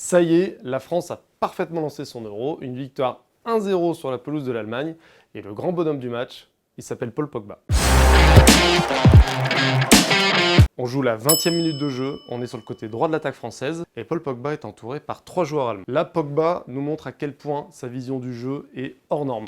Ça y est, la France a parfaitement lancé son Euro, une victoire 1-0 sur la pelouse de l'Allemagne, et le grand bonhomme du match, il s'appelle Paul Pogba. On joue la 20e minute de jeu, on est sur le côté droit de l'attaque française, et Paul Pogba est entouré par 3 joueurs allemands. Là, Pogba nous montre à quel point sa vision du jeu est hors norme.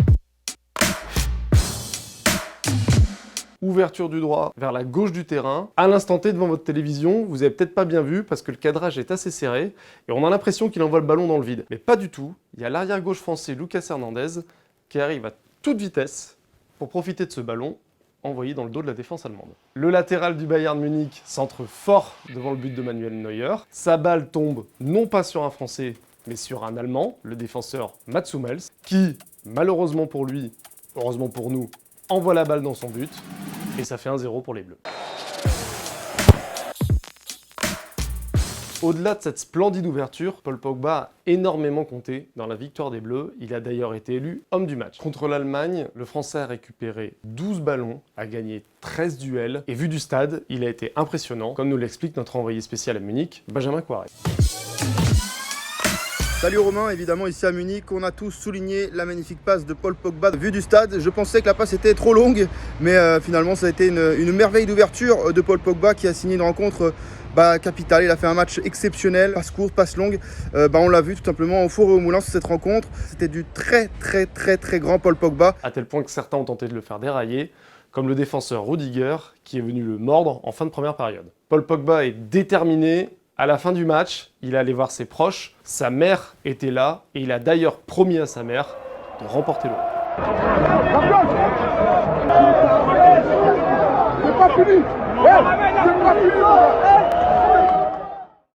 Ouverture du droit vers la gauche du terrain. À l'instant T, devant votre télévision, vous avez peut-être pas bien vu parce que le cadrage est assez serré et on a l'impression qu'il envoie le ballon dans le vide. Mais pas du tout. Il y a l'arrière gauche français Lucas Hernandez qui arrive à toute vitesse pour profiter de ce ballon envoyé dans le dos de la défense allemande. Le latéral du Bayern Munich centre fort devant le but de Manuel Neuer. Sa balle tombe non pas sur un Français, mais sur un Allemand, le défenseur Mats Hummels, qui, malheureusement pour lui, heureusement pour nous, envoie la balle dans son but. Et ça fait 1-0 pour les Bleus. Au-delà de cette splendide ouverture, Paul Pogba a énormément compté dans la victoire des Bleus. Il a d'ailleurs été élu homme du match. Contre l'Allemagne, le Français a récupéré 12 ballons, a gagné 13 duels. Et vu du stade, il a été impressionnant, comme nous l'explique notre envoyé spécial à Munich, Benjamin Coiret. Salut Romain, évidemment ici à Munich, on a tous souligné la magnifique passe de Paul Pogba. Vu du stade, je pensais que la passe était trop longue, mais finalement ça a été une merveille d'ouverture de Paul Pogba qui a signé une rencontre capitale. Il a fait un match exceptionnel, passe courte, passe longue. On l'a vu tout simplement au four et au moulin sur cette rencontre. C'était du très grand Paul Pogba. À tel point que certains ont tenté de le faire dérailler, comme le défenseur Rudiger qui est venu le mordre en fin de première période. Paul Pogba est déterminé. À la fin du match, il est allé voir ses proches, sa mère était là et il a d'ailleurs promis à sa mère de remporter l'Euro. C'est pas fini! C'est pas fini!